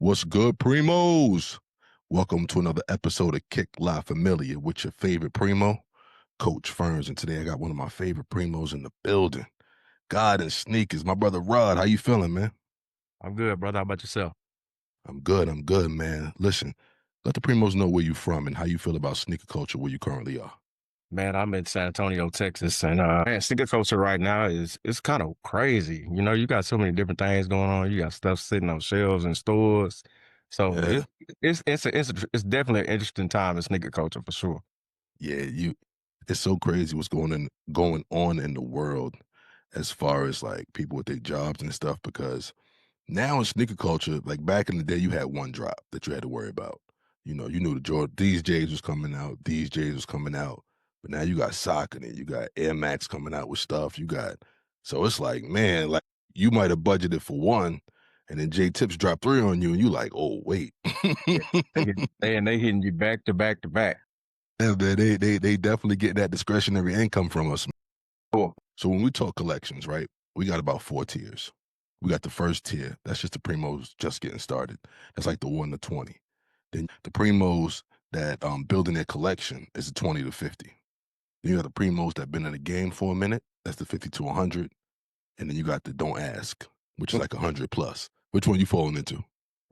What's good, Primos? Welcome to another episode of Kick La Familia with your favorite Primo, Coach Fernz. And today I got one of my favorite Primos in the building. God and sneakers. My brother Rod, how you feeling, man? I'm good, brother. How about yourself? I'm good, man. Listen, let the Primos know where you from and how you feel about sneaker culture where you currently are. Man, I'm in San Antonio, Texas, and man, sneaker culture right now is it's kind of crazy. You know, you got so many different things going on. You got stuff sitting on shelves in stores, so Yeah, it's definitely an interesting time in sneaker culture for sure. yeah, it's so crazy what's going on in the world as far as like people with their jobs and stuff because now in sneaker culture, like back in the day, you had one drop that you had to worry about. You know, you knew the Jordan, these J's was coming out, these J's was coming out, but now you got soccer and you got Air Max coming out with stuff. So it's like, man, like you might have budgeted for one, and then J Tips dropped three on you, and you like, oh wait, Yeah, they hitting you back to back to back. yeah, man, they definitely get that discretionary income from us. Cool. So when we talk collections, right, we got about four tiers. We got the first tier. That's just the Primos just getting started. That's like the 1 to 20. Then the Primos that building their collection is the 20 to 50. Then you got the Primos that been in the game for a minute. That's the 50 to 100. And then you got the don't ask, which is like 100 plus. Which one you falling into?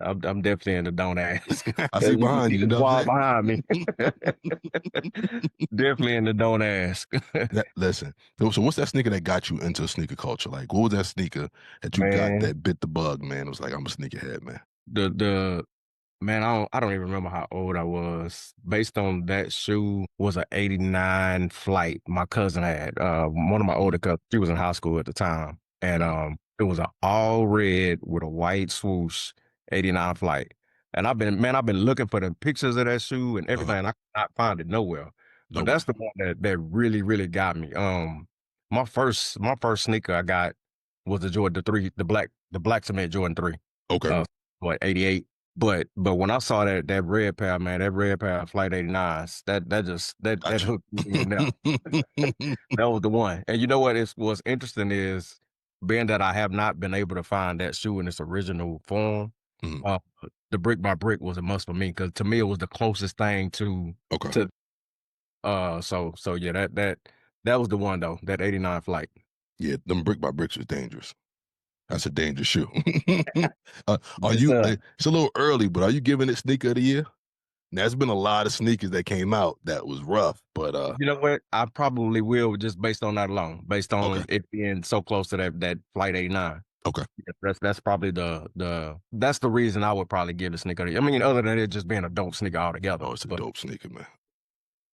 I'm definitely in the don't ask. I see behind you. You know Wall what behind me. I'm saying? Definitely in the don't ask. Listen, so what's that sneaker that got you into sneaker culture? Like, what was that sneaker that you got Man, that bit the bug, man? It was like, I'm a sneakerhead, man. the Man, I don't even remember how old I was. Based on that shoe was an 89 flight my cousin had. One of my older cousins, she was in high school at the time. And it was an all red with a white swoosh, 89 flight. And I've been looking for the pictures of that shoe and Uh-huh. everything. And I could not find it nowhere. But Nowhere. that's the one that really, really got me. My first sneaker I got was the Jordan 3, the black cement Jordan 3. Okay. Uh, 88. But when I saw that red pair, man, that red pair of Flight 89s, that Gotcha. hooked me in there. That was the one. And you know what's interesting is being that I have not been able to find that shoe in its original form, Mhm. uh, the brick by brick was a must for me because to me it was the closest thing Okay. to so yeah, that was the one though, that 89 Flight. Yeah, them brick by bricks was dangerous. That's a dangerous shoe. Are Yes, you? sir. It's a little early, but are you giving it sneaker of the year? Now, there's been a lot of sneakers that came out that was rough, but You know what? I probably will just based on that alone, based okay, on it being so close to that Flight 89. okay. Yeah, that's probably that's the reason I would probably give the sneaker. I mean, other than it just being a dope sneaker altogether, Oh, it's a but dope sneaker, man.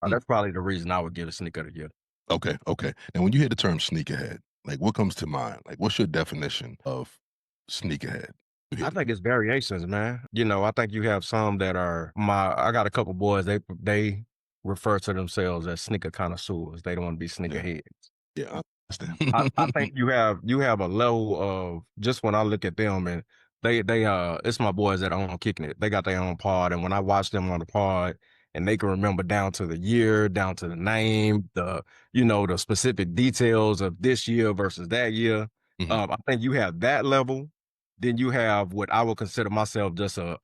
Mm. that's probably the reason I would give the sneaker the year. Okay, okay. Now, when you hear the term sneakerhead, like what comes to mind? Like, what's your definition of sneakerhead? I think it's variations, man. You know, I think you have some that are I got a couple boys, they refer to themselves as sneaker connoisseurs. They don't want to be Yeah, sneakerheads. yeah, I I understand. think you have a level of just when I look at them and they it's my boys that own Kicking It. They got their own pod, and when I watch them on the pod and they can remember down to the year, down to the name, the specific details of this year versus that year. Mhm. I think you have that level. Then you have what I would consider myself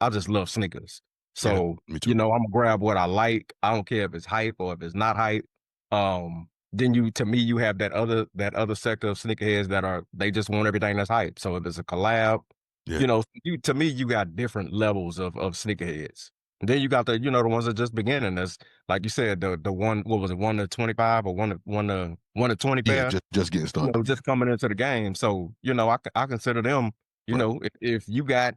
I just love sneakers. Yeah, So, me too. I'm gonna grab what I like. I don't care if it's hype or if it's not hype. Then to me, you have that other sector of sneakerheads they just want everything that's hype. So if it's a collab, Yeah, to me, you got different levels of sneakerheads. And then you got the ones that just beginning. That's like you said, the one, what was it, 1 to 25 or 1 to 20 yeah. pair, Just getting started. Yeah, just coming into the game. So, I consider them, right. if you got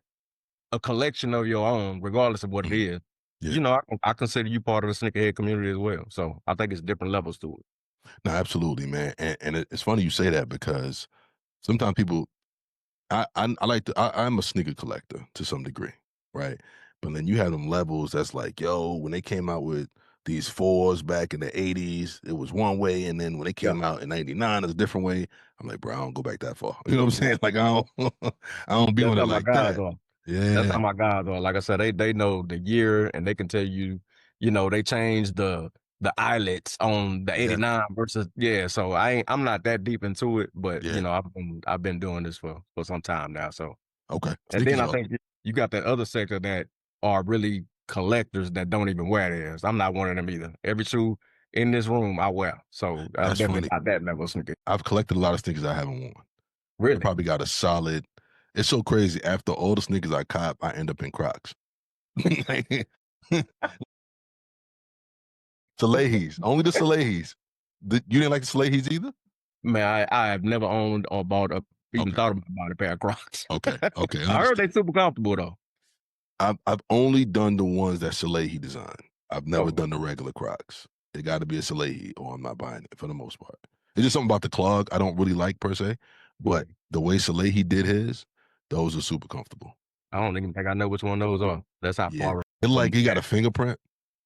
a collection of your own, regardless of what it Mhm. is, Yeah. I consider you part of the sneakerhead community as well. So I think it's different levels to it. No, absolutely, man. And it's funny you say that because sometimes people, I like to, I'm a sneaker collector to some degree, right? But then you have them levels that's like, yo, when they came out with these fours back in the 80s, it was one way. And then when they Yeah. came out in 99, it's a different way. I'm like, bro, I don't go back that far. You know what I'm saying? Like, I don't, I don't be That's on it how my like guys that. are. That's how Yeah. my guys are. Like I said, they know the year and they can tell you, they changed the eyelets on the Yeah. 89 versus yeah. So I'm not that deep into it, but Yeah. I've been doing this for some time now. So Okay. and then Sneakers I are, think you got that other sector that are really collectors that don't even wear theirs. I'm not one of them either. Every shoe in this room I wear. So I'm That's definitely funny. not that level of sneaker. I've collected a lot of sneakers I haven't worn. I Really? probably got a solid. It's so crazy. After all the sneakers I cop, I end up in Crocs. Salehis, only the Salehis. You didn't like the Salehis either? Man, I have never owned or bought a even Okay, thought about buying a pair of Crocs. okay, okay. I heard Understood. they super comfortable though. I've only done the ones that Salehi designed. I've never Okay. done the regular Crocs. It got to be a Salehi, or I'm not buying it for the most part. It's just something about the clog I don't really like per se, Yeah. but the way Salehi did his, those are super comfortable. I don't even think I know which one those are. That's how Yeah, far it from like he got that. a fingerprint.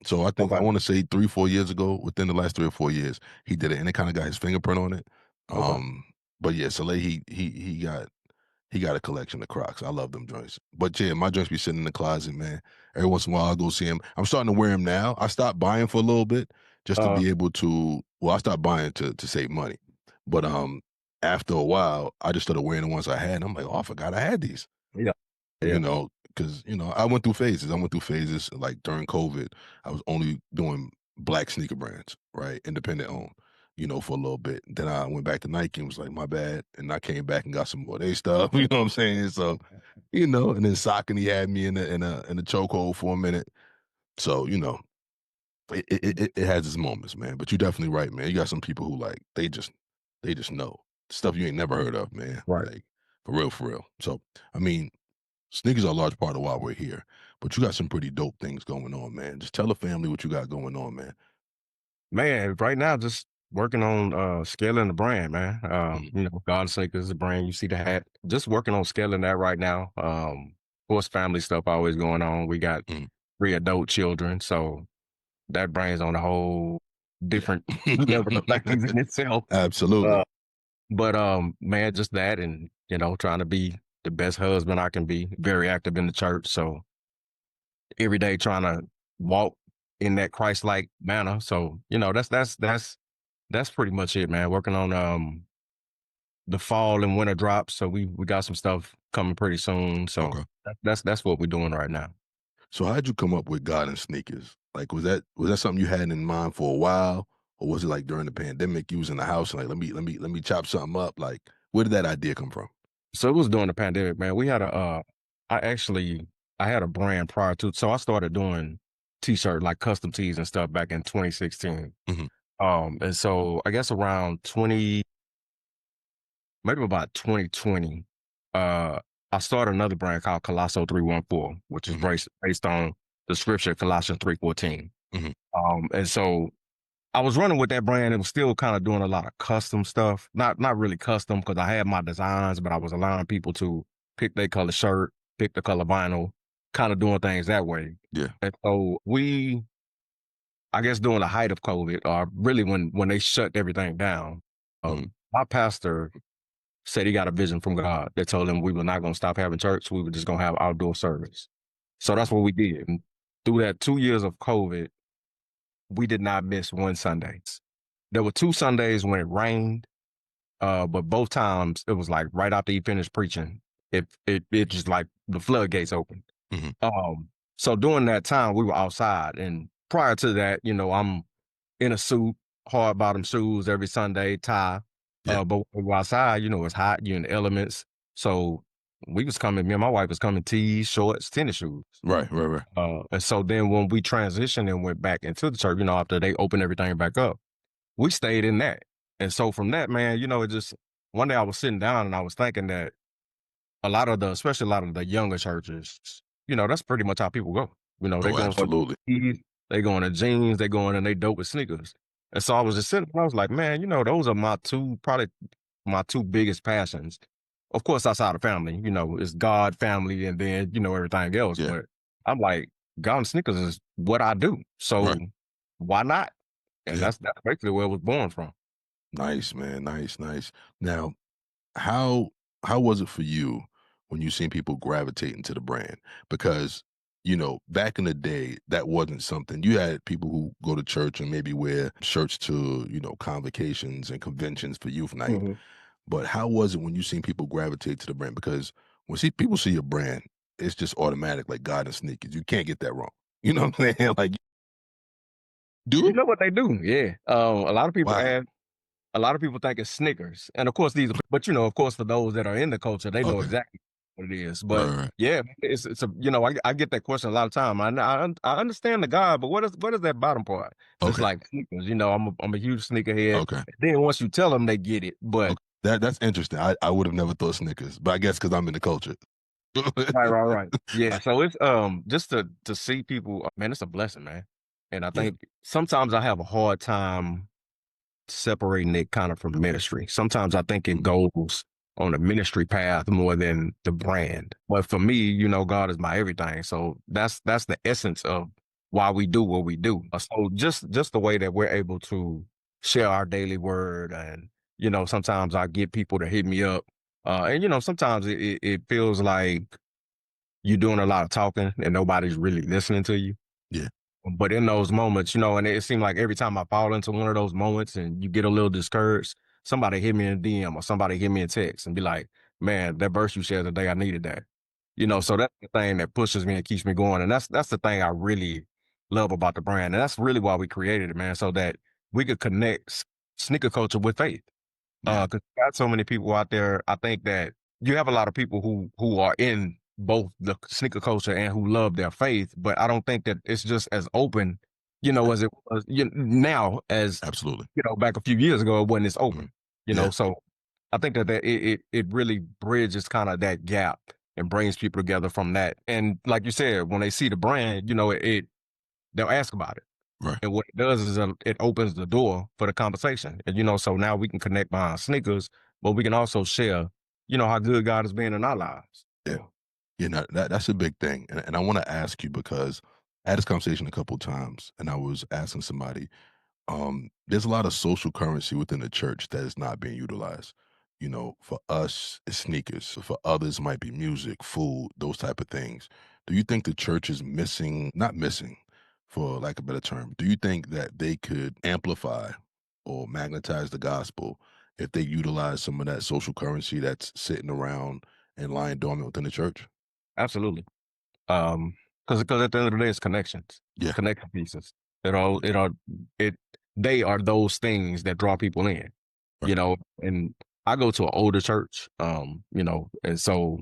So I think I Okay. want to say 3-4 years ago, within the last 3 or 4 years, he did it, and it kind of got his fingerprint on it. Okay. But yeah, Salehi he got a collection of Crocs. I love them joints. But yeah, my joints be sitting in the closet, man. Every once in a while, I'll go see them. I'm starting to wear them now. I stopped buying for a little bit just to Uh, be able to. Well, I stopped buying to save money. But after a while, I just started wearing the ones I had. And I'm like, oh, I forgot I had these. yeah. You Yeah. know, because I went through phases. I went through phases like during COVID. I was only doing black sneaker brands, right, independent owned. For a little bit. Then I went back to Nike and was like, my bad. And I came back and got some more of their stuff. You know what I'm saying? So and then Saucony had me in a chokehold for a minute. So, it has its moments, man. But you're definitely right, man. You got some people who like they just know stuff you ain't never heard of, man. Right. Like for real, for real. So I mean, sneakers are a large part of why we're here. But you got some pretty dope things going on, man. Just tell the family what you got going on, man. Man, right now just working on scaling the brand, man. Mhm, God X SNKRS is a brand. You see the hat. Just working on scaling that right now. Of course, family stuff always going on. We got mhm. 3 adult children, so that brings on a whole Yeah. different level of things in itself. Absolutely. Uh, but man, just that, and trying to be the best husband I can be. Very active in the church, so every day trying to walk in that Christ-like manner. So that's pretty much it, man. Working on the fall and winter drops. So we got some stuff coming pretty soon. So Okay. that's what we're doing right now. So how'd you come up with God and sneakers? Like was that something you had in mind for a while? Or was it like during the pandemic you was in the house and like let me chop something up? Like where did that idea come from? So it was during the pandemic, man. We had I had a brand prior to, so I started doing t-shirt, like custom tees and stuff back in 2016. Mhm. And so I guess around maybe about 2020, uh, I started another brand called Colosso 314, which is Mhm. based on the scripture Colossians 3:14. Mhm. And so I was running with that brand and was still kind of doing a lot of custom stuff. Not really custom because I had my designs, but I was allowing people to pick their color shirt, pick the color vinyl, kind of doing things that way. Yeah. And so I guess during the height of COVID, or really when they shut everything down, Mhm. my pastor said he got a vision from God that told him we were not going to stop having church. We were just going to have outdoor service. So that's what we did. And through that 2 years of COVID, we did not miss one Sunday. There were 2 Sundays when it rained, but both times it was like right after he finished preaching, it just like the floodgates opened. Mhm. So during that time we were outside, and prior to that, I'm in a suit, hard bottom shoes every Sunday, tie. Yeah. But when we were outside, it's hot, you're in the elements. So me and my wife was coming tees, shorts, tennis shoes. Right, right, right. And so then when we transitioned and went back into the church, after they opened everything back up, we stayed in that. And so from that, man, it just one day I was sitting down and I was thinking that especially a lot of the younger churches, that's pretty much how people go. They Oh, going for absolutely. tees, they going to jeans, they going and they dope with sneakers. And so I was just sitting, I was like, man, those are probably my two biggest passions. Of course, outside of family, it's God, family, and then, everything else. Yeah. But I'm like, God and sneakers is what I do. So Right. why not? And Yeah. that's basically where it was born from. Nice, man. Nice, nice. Now, how how was it for you when you seen people gravitating to the brand? Because, back in the day, that wasn't something. You had people who go to church and maybe wear shirts to, convocations and conventions for youth night. Mhm. But how was it when you seen people gravitate to the brand? Because when people see your brand, it's just automatic, like God and sneakers. You can't get that wrong. You know what I'm saying? Like, You do? know what they do? Yeah. A lot of people Wow. ask. A lot of people think it's Snickers, and of course these are. But of course, for those that are in the culture, they know Okay. exactly what it is. Right, But right. yeah, it's a I get that question a lot of time. I understand the God, but what is that bottom part? Just Okay. like sneakers, I'm a huge sneakerhead. Okay. Then once you tell them, they get it. But Okay. That's interesting. I would have never thought Snickers, but I guess because I'm in the culture. right. Yeah. So it's just to see people, man, it's a blessing, man. And I Yeah. think sometimes I have a hard time separating it kind of from ministry. Sometimes I think it Mhm. goes on the ministry path more than the brand. But for me, God is my everything. So that's the essence of why we do what we do. So just the way that we're able to share our daily word, and sometimes I get people to hit me up. And sometimes it feels like you're doing a lot of talking and nobody's really listening to you. Yeah. But in those moments, and it seemed like every time I fall into one of those moments and you get a little discouraged, somebody hit me in a DM or somebody hit me a text and be like, man, that verse you shared today, I needed that. Mhm. So that's the thing that pushes me and keeps me going. And that's the thing I really love about the brand. And that's really why we created it, man, so that we could connect sneaker culture with faith. Yeah. Because got so many people out there. I think that you have a lot of people who are in both the sneaker culture and who love their faith, but I don't think that it's just as open, Yeah. as it was now as Absolutely. back a few years ago when it's Mhm. open. Yeah. So I think that it really bridges kind of that gap and brings people together from that. And like you said, when they see the brand, they'll ask about it. Right. And what it does is it opens the door for the conversation. And, so now we can connect behind sneakers, but we can also share, how good God has been in our lives. Yeah. So, Yeah, no, that's a big thing, and I wanna ask you because I had this conversation a couple times, and I was asking somebody, there's a lot of social currency within the church that is not being utilized. For us, it's sneakers. So for others, it might be music, food, those type of things. Do you think the church is missing, not missing, for lack of a better term, do you think that they could amplify or magnetize the gospel if they utilize some of that social currency that's sitting around and lying dormant within the church? absolutely. Because at the end of the day, it's connections, Yeah. connection pieces. It they are those things that draw people in, Right. and I go to an older church, and so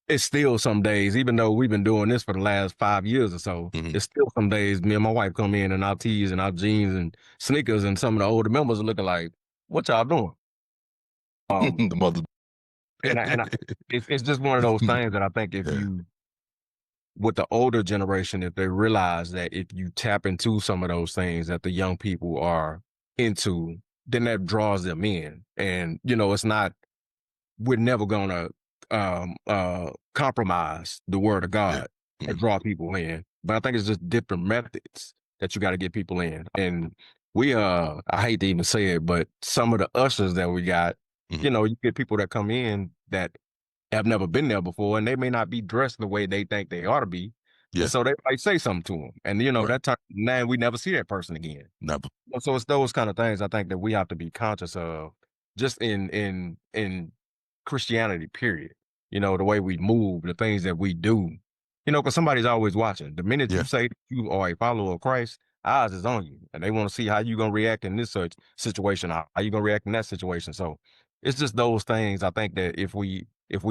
it's still some days, even though we've been doing this for the last 5 years or so, Mhm. it's still some days me and my wife come in and our tees and our jeans and sneakers, and some of the older members are looking like, what y'all doing? Um, The mother. and it's just one of those things that I think if Yeah. you, with the older generation, if they realize that if you tap into some of those things that the young people are into, then that draws them in. And, it's not, we're never gonna compromise the word of Yeah. God and Mhm. draw people in. But I think it's just different methods that you got to get people in. And we I hate to even say it, but some of the ushers that we got, Mhm. you get people that come in that have never been there before, and they may not be dressed the way they think they ought to be. And Yeah. so they might say something to them. And Right. that time, now we never see that person again. Never. So it's those kind of things I think that we have to be conscious of, just in Christianity, period. The way we move, the things that we do. Because somebody's always watching. The minute you Yeah. say that you are a follower of Christ, eyes is on you, and they want to see how you gonna react in this such situation, how you gonna react in that situation. So it's just those things. I think that if we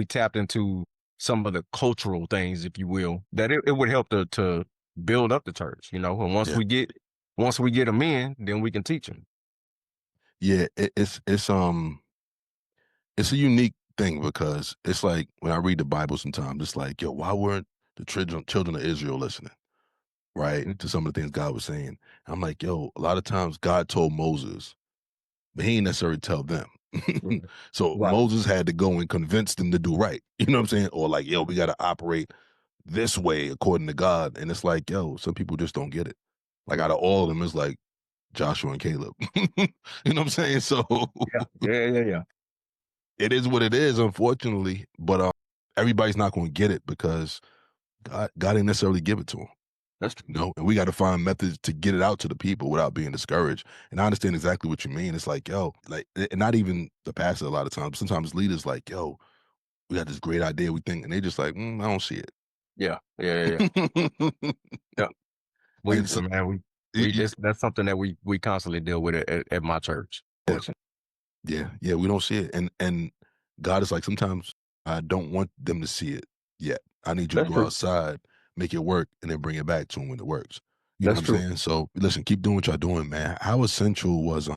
tapped into some of the cultural things, if you will, that it would help to build up the church. And Yeah. once we get them in, then we can teach them. Yeah. It's a unique thing because it's like when I read the Bible sometimes, it's like, yo, why weren't the children of Israel listening, right? To some of the things God was saying. I'm like, yo, a lot of times God told Moses, but he ain't necessarily tell them. Mhm. So Right. Moses had to go and convince them to do right. You know what I'm saying? Or like, yo, we got to operate this way according to God. And it's like, yo, some people just don't get it. Like out of all of them, it's like Joshua and Caleb. You know what I'm saying? So Yeah. Yeah. it is what it is, unfortunately. But everybody's not going to get it because God didn't necessarily give it to them. That's true. And we got to find methods to get it out to the people without being discouraged. And I understand exactly what you mean. It's like, yo, like, and not even the pastor a lot of times. Sometimes leaders like, yo, we got this great idea, we think, and they just like, I don't see it. Yeah, yeah, yeah, yeah. We And so, man, y- we y- that's something that we constantly deal with at my church. yeah, Fortunately. yeah, we don't see it, and God is like, sometimes I don't want them to see it yet. I need you to That's go true. outside, make it work, and then bring it back to them when it works. You know That's what I'm true. saying? So listen, keep doing what y'all doing, man. How essential was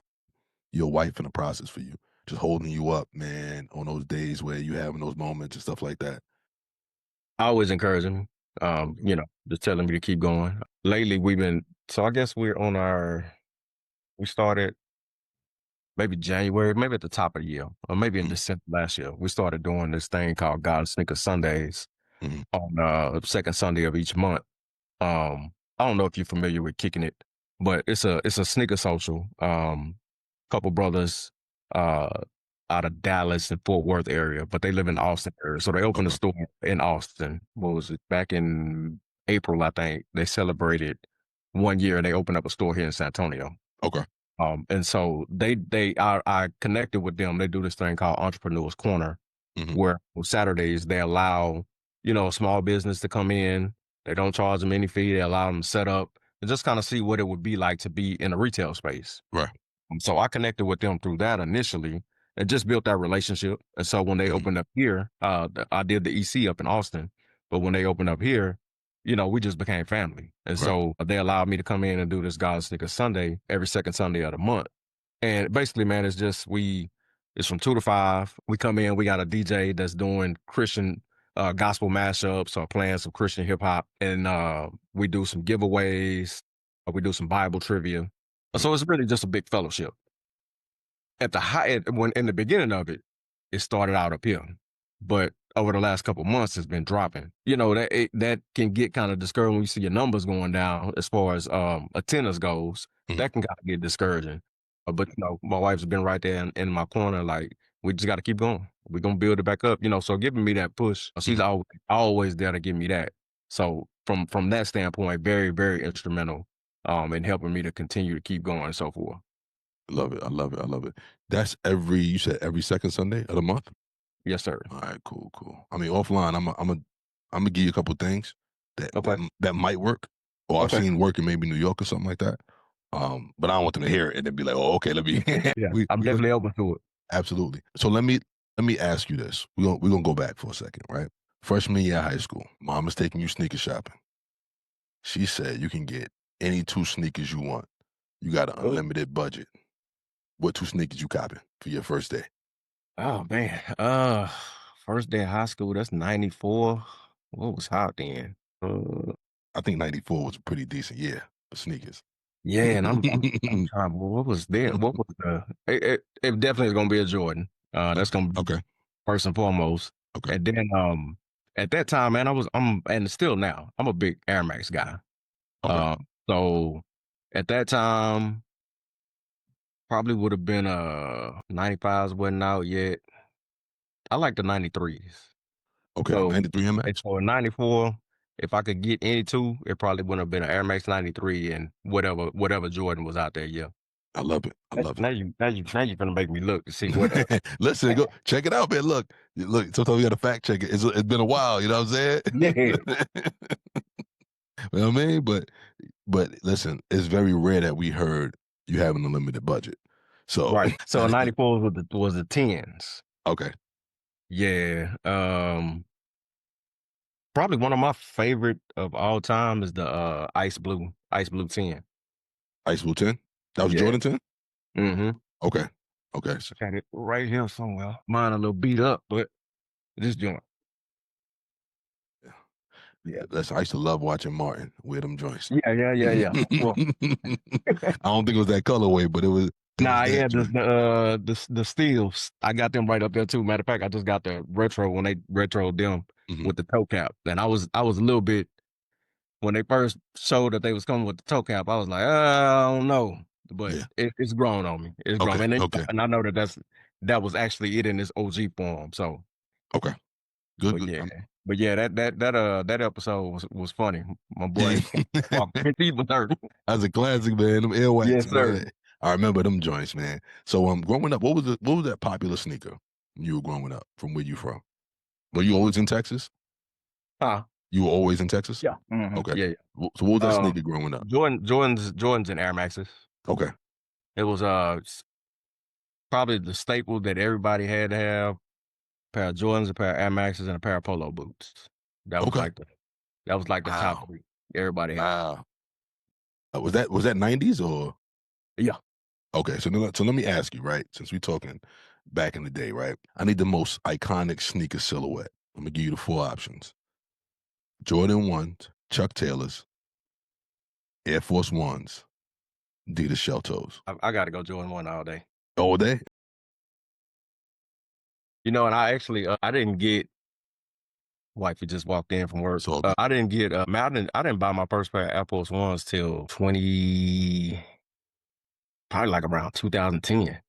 your wife in the process for you, just holding you up, man, on those days where you having those moments and stuff like that? I always encouraging me. Just telling me to keep going. Lately, I guess we're on we started maybe January, maybe at the top of the year, or maybe in Mhm, December last year. We started doing this thing called God X Sundays mhm. on the second Sunday of each month. I don't know if you're familiar with Kicking It, but it's a sneaker social. Couple brothers uh out of Dallas and Fort Worth area, but they live in Austin area. So they opened a Okay, store in Austin. What was it? Back in April, I think. They celebrated 1 year and they opened up a store here in San Antonio. okay. And so I connected with them. They do this thing called Entrepreneurs Corner, Mhm, where on Saturdays they allow, a small business to come in. They don't charge them any fee. They allow them to set up and just kind of see what it would be like to be in a retail space. right. So I connected with them through that initially and just built that relationship. And so when they Mhm, opened up here, I did the EC up in Austin, but when they opened up here, we just became family. And right. so they allowed me to come in and do this God Sneaker Sunday every second Sunday of the month. And basically, man, it's from 2 to 5. We come in, we got a DJ that's doing Christian gospel mashups or playing some Christian hip hop. And we do some giveaways, we do some Bible trivia. Mhm, So it's really just a big fellowship. When in the beginning of it, it started out up here, but over the last couple months, it's been dropping. That can get kind of discouraging when you see your numbers going down as far as attendance goes. mhm. That can kind of get discouraging. But my wife's been right there in my corner. Like we just got to keep going. We're gonna build it back up. So giving me that push, she's Mhm. always there to give me that. So from that standpoint, very very instrumental in helping me to continue to keep going and so forth. Love it. I love it. I love it. That's you said every second Sunday of the month? Yes, sir. All right, cool, cool. I mean, offline, I'm gonna give you a couple things Okay. that might work, or I've Okay. seen work in maybe New York or something like that. But I don't want them to hear it and then be like, "Oh, okay, let me." Yeah, we I'm we gonna definitely open to it. absolutely. So let me ask you this. We're gonna go back for a second, right? Freshman year of high school, mom is taking you sneaker shopping. She said you can get any two sneakers you want. You got an Oh, unlimited budget. What two sneakers you copping for your first day? oh man. First day of high school, that's 94. What was hot then? I think '94 was a pretty decent year for sneakers. Yeah, and I'm trying. What was there? What was it definitely is gonna be a Jordan. That's gonna be Okay, first and foremost. okay, And then at that time, man, and still now, I'm a big Air Max guy. okay, Uh, so at that time, probably would have been 95s wasn't out yet. I like the 93s. okay. So, 93 and MX. so in 94, if I could get any two, it probably wouldn't have been an Air Max 93 and whatever Jordan was out there, yeah. I love it. I love Now you gonna make me look to see what it. Listen, go check it out, man. Look, sometimes we got to fact check it. It's been a while. You know what I'm saying? yeah, You know what I mean? But listen, it's very rare that we heard you have an unlimited budget. So right. So 94 was the 10s. okay, Yeah. Probably one of my favorite of all time is the Ice Blue 10. Ice Blue 10. That was Yeah. Jordan 10. Mm-hmm. Okay, okay. Got it right here somewhere. Mine a little beat up, but this joint. Yeah. Yeah. Listen, I used to love watching Martin wear them joints. Yeah. Well, I don't think it was that colorway, but it was nah, that yeah, joint. the steels. I got them right up there too. Matter of fact, I just got the retro when they retroed them Mhm. with the toe cap. And I was a little bit when they first showed that they was coming with the toe cap. I was like, I don't know, but Yeah. it's grown on me. It's grown, Okay. and Okay. I know that was actually it in its OG form. So, Okay. Good. but Good. yeah, that episode was funny. My Yeah. boy walking people hurt. That's a classic, man. Them Yes, earwax, sir. man. I remember them joints, man. So growing up, what was that popular sneaker when you were growing up from where you from? Were you always in Texas? Huh? You were always in Texas? Yeah. Okay. Yeah. So what was that sneaker growing up? Jordans and Air Maxes. Okay. It was probably the staple that everybody had to have: a pair of Jordans, a pair of Air Maxes, and a pair of polo boots. That was Okay. like the top Wow. three everybody had. Wow. Was that 90s or? Yeah. Okay, so let me ask you, right? Since we're talking back in the day, right? I need the most iconic sneaker silhouette. I'm gonna give you the four options: Jordan ones, Chuck Taylors, Air Force Ones, Adidas Shell Toes. I got to go Jordan 1 all day. All day. And I actually I didn't get. Wifey just walked in from work. So good. I didn't get. I didn't buy my first pair of Air Force Ones till probably like around 2010.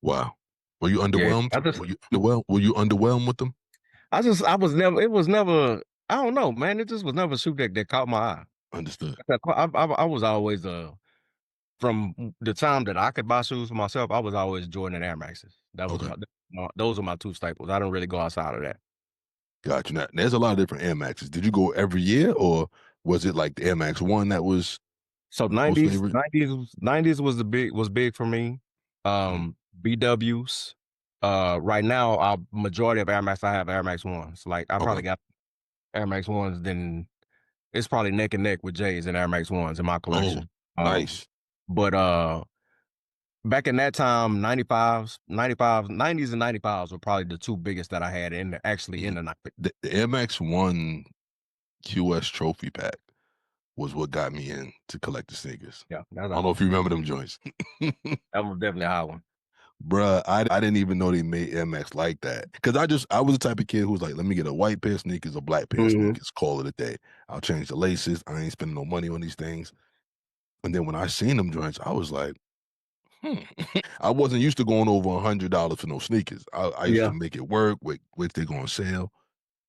Wow. Were you Yeah, underwhelmed? Were you underwhelmed with them? I was never. It was never. I don't know, man. It just was never a shoe that caught my eye. Understood. I was always from the time that I could buy shoes for myself. I was always Jordan and Air Maxes. That was Okay. those are my two staples. I don't really go outside of that. Got you. Now, there's a lot of different Air Maxes. Did you go every year, or was it like the Air Max 1 that was So most 90s, favorite? 90s was big for me. BWs. Right now, our majority of Air Max, I have Air Max 1s. Like I probably Okay. got Air Max 1s, then it's probably neck and neck with J's and Air Max 1s in my Oh, collection. nice. But back in that time, 90s and 95s were probably the two biggest that I had in the 90s. The Air Max 1 QS trophy pack was what got me in to collect the sneakers. Yeah, I don't know if you remember them joints. that was definitely a high one. Bruh, I didn't even know they made Air Max like that. Because I was the type of kid who was like, let me get a white pair of sneakers, a black pair of sneakers, call it a day. I'll change the laces. I ain't spending no money on these things. And then when I seen them joints, I was like, I wasn't used to going over $100 for no sneakers. I used to make it work, wait they go on sale.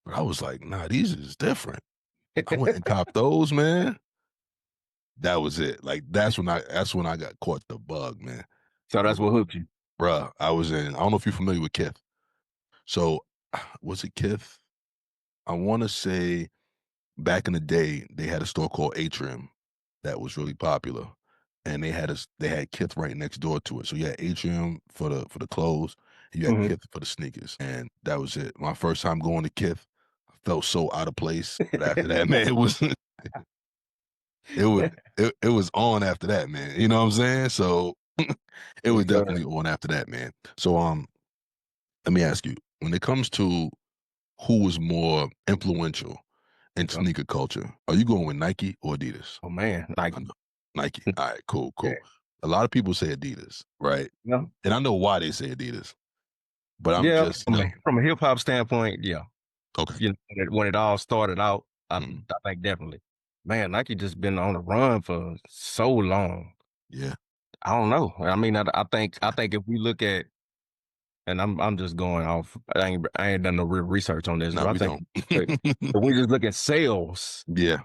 But I was like, nah, these is different. I went and copped those, man. That was it. Like that's when I got caught the bug, man. So that's what hooked you. Bruh, I don't know if you're familiar with Kith. So was it Kith? I want to say back in the day, they had a store called Atrium that was really popular. And they had Kith right next door to it. So you had Atrium for the clothes, and you had Kith for the sneakers. And that was it. My first time going to Kith, I felt so out of place. But after that, man, it was it was on after that, man. You know what I'm saying? So it was definitely on after that, man. So let me ask you, when it comes to who was more influential in sneaker culture, are you going with Nike or Adidas? Oh man, Nike. Nike. All right, cool. Yeah. A lot of people say Adidas, right? Yeah. And I know why they say Adidas, but I'm Yeah, just from a hip hop standpoint, yeah. okay. When it all started out, I think definitely. Man, Nike just been on the run for so long. Yeah. I don't know. I mean, I think if we look at, and I'm just going off. I ain't done no real research on this, No, but I we think don't. if we just look at sales, Yeah.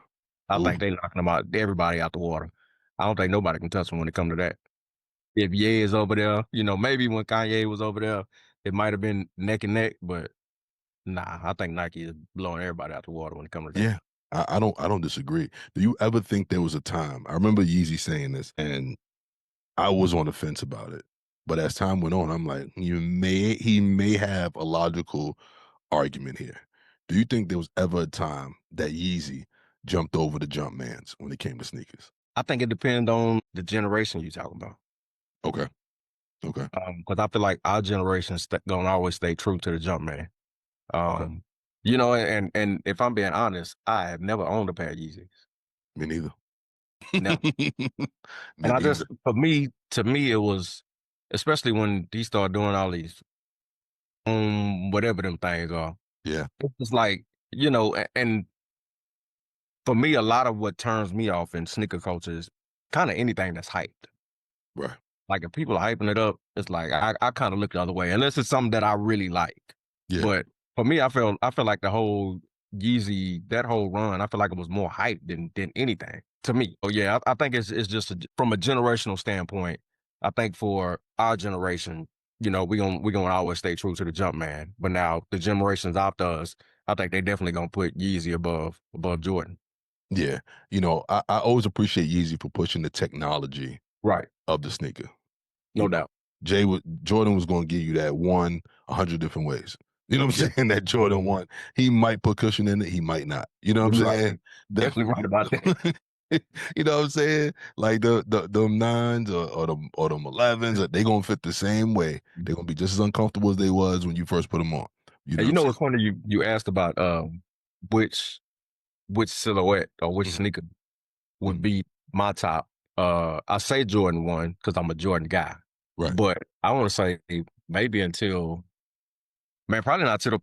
I think they knocking everybody out the water. I don't think nobody can touch them when it comes to that. If Ye is over there, maybe when Kanye was over there, it might have been neck and neck, but nah, I think Nike is blowing everybody out the water when it comes to that. Yeah. I don't disagree. Do you ever think there was a time? I remember Yeezy saying this, and I was on the fence about it. But as time went on, I'm like, he may have a logical argument here. Do you think there was ever a time that Yeezy jumped over the Jumpmans when it came to sneakers? I think it depends on the generation you're talking about. Okay. Because I feel like our generation's gonna always stay true to the Jumpman. Okay. And if I'm being honest, I have never owned a pair of Yeezys. Me neither. Never. Me neither. To me, it was, especially when he started doing all these, whatever them things are. Yeah. It's just like, and for me, a lot of what turns me off in sneaker culture is kind of anything that's hyped. Right. Like if people are hyping it up, it's like I kind of look the other way, unless it's something that I really like. Yeah. But for me, I feel like the whole Yeezy, that whole run, I feel like it was more hype than anything to me. Oh yeah, I think it's just from a generational standpoint. I think for our generation, we gonna always stay true to the Jumpman. But now the generations after us, I think they definitely gonna put Yeezy above Jordan. Yeah. I always appreciate Yeezy for pushing the technology Right. of the sneaker. You No know, doubt. Jordan was going to give you that 100 different ways. You know what Yeah. I'm saying? That Jordan 1, he might put cushion in it, he might not. You know what I'm Right. saying? Definitely right about that. You know what I'm saying? Like them nines or them 11s, they gonna fit the same way. They're gonna be just as uncomfortable as they was when you first put them on. You know And what you I'm know saying? what's funny? You asked about which silhouette or which Mhm, sneaker would mhm. be my top. I say Jordan 1 because I'm a Jordan guy, Right. but I want to say maybe until man, probably not till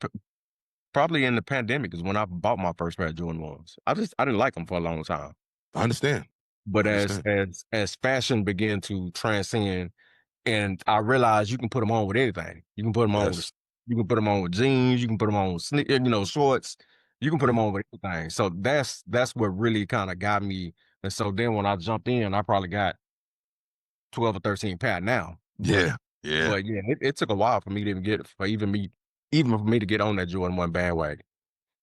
probably in the pandemic is when I bought my first pair of Jordan 1s. I didn't like them for a long time. I understand. But I understand. as fashion began to transcend, and I realized you can put them on with anything. You can put them on with Yes. you can put them on with jeans. You can put them on with shorts. You can put them Yeah. on with anything. So that's what really kind of got me. And so then when I jumped in, I probably got 12 or 13 pair now. But Yeah. Yeah. but yeah, it took a while for me to even for me to get on that Jordan 1 bandwagon.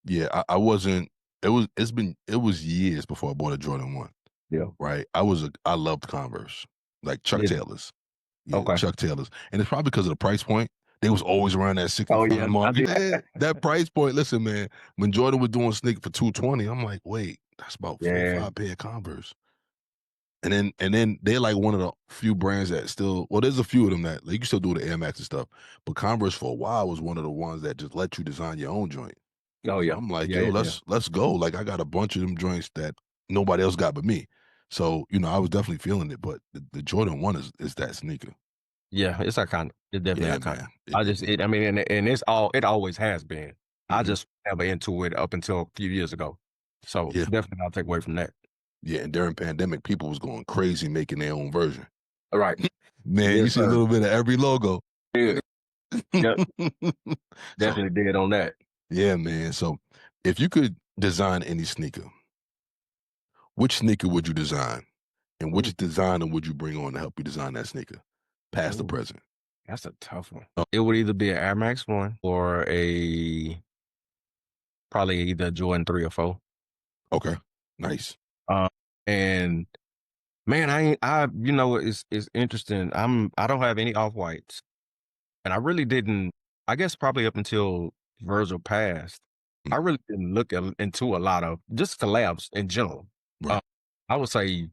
Yeah. I wasn't it was years before I bought a Jordan 1. Yeah. Right. I loved Converse. Like Chuck Yeah. Taylors. Yeah, Okay. Chuck Taylors. And it's probably because of the price point. They was always around that Oh yeah, 65 I mark. did. Man, that price point, listen, man, when Jordan was doing sneaker for 220, I'm like, wait, that's about four or Yeah. five pair of Converse. And then they're like one of the few brands that still there's a few of them that like you can still do the Air Max and stuff. But Converse for a while was one of the ones that just let you design your own joint. Oh So yeah. I'm like, Yeah, yo, yeah. let's go. Like I got a bunch of them joints that nobody else got but me. So, I was definitely feeling it, but the Jordan 1 is that sneaker. Yeah, it's iconic. It's definitely Yeah, iconic. man. I mean, and it always has been. I Mhm. just never into it up until a few years ago. So Yeah. definitely I'll take away from that. Yeah, and during pandemic, people was going crazy making their own version. All right. Man, you Yes, see a sir. little bit of every logo. Yeah. Yep. So, Definitely did on that. yeah, man. So, if you could design any sneaker, which sneaker would you design? And Ooh, which designer would you bring on to help you design that sneaker, past or ooh, present? that's a tough one. It would either be an Air Max 1 or a probably either a Jordan 3 or 4. Okay, nice. Um, and man, it's interesting. I don't have any off whites. And I really didn't, I guess probably up until Virgil passed, I Mm, really didn't look into a lot of just collabs in general. right. Uh, I would say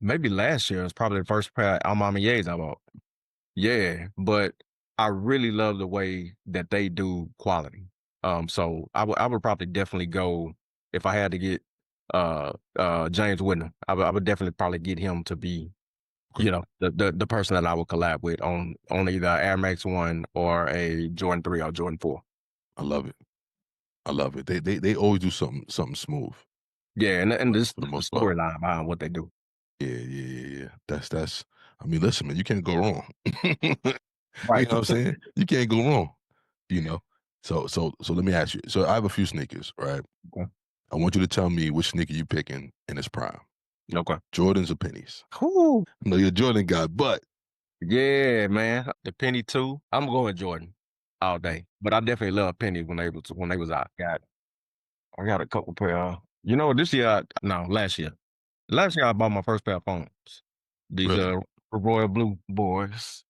maybe last year was probably the first pair of Almama Ye's I bought. Yeah, but I really love the way that they do quality. So I would probably definitely go if I had to get James Whitner. I would definitely probably get him to be Okay. the person that I would collab with on either Air Max 1 or a Jordan 3 or Jordan 4. I love it. I love it. They always do something smooth Yeah, and this for the the most part. storyline behind what they do. Yeah, yeah, yeah, yeah. That's. I mean, listen, man, you can't go wrong. You Right. know what I'm saying? You can't go wrong. You know. So let me ask you. So I have a few sneakers, right? Okay. I want you to tell me which sneaker you picking in its prime. Okay. Jordans or pennies? Whew. No, you're a Jordan guy, but Yeah, man. The Penny 2. I'm going Jordan all day. But I definitely love Penny when they was out. I got a couple pair. This year no, last year. Last year I bought my first pair of phones. These really, Royal Blue boys.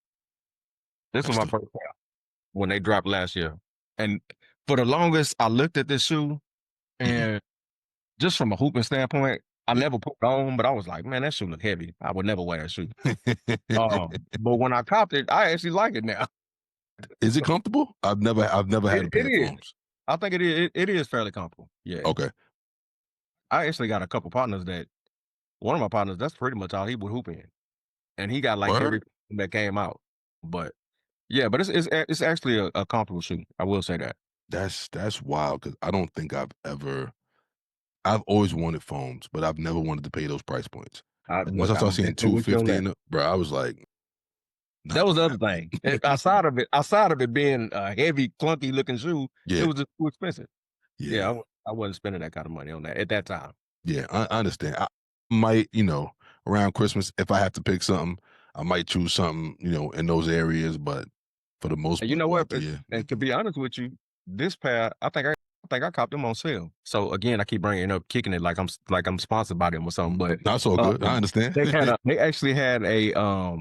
This was that's my the first pair when they dropped last year. And for the longest I looked at this shoe mhm. and just from a hooping standpoint, I Yeah. never put it on, but I was like, man, that shoe look heavy. I would never wear that shoe. But when I copped it, I actually like it now. Is it comfortable? I've never had a It pair of is. foams. I think it is. It is fairly comfortable. Yeah. Okay. I actually got a couple partners that one of my partners, that's pretty much all he would hoop in. And he got like Word? everything that came out. But yeah, but it's actually a comfortable shoe. I will say that. That's wild because I don't think I've always wanted foams, but I've never wanted to pay those price points. I And once look, I started I'm seeing definitely with you on 250 that. in it, bro, I was like, That not was the gonna other happen. thing. Outside of it being a heavy, clunky looking shoe, it Yeah, was just too expensive. Yeah, yeah, I wasn't spending that kind of money on that at that time. yeah. I understand. I might, around Christmas, if I have to pick something, I might choose something, in those areas. But for the most And you know what? part, yeah. And to be honest with you, this pair, I think I copped them on sale. So again, I keep bringing up kicking it like I'm sponsored by them or something. But That's all good. I understand. they actually had a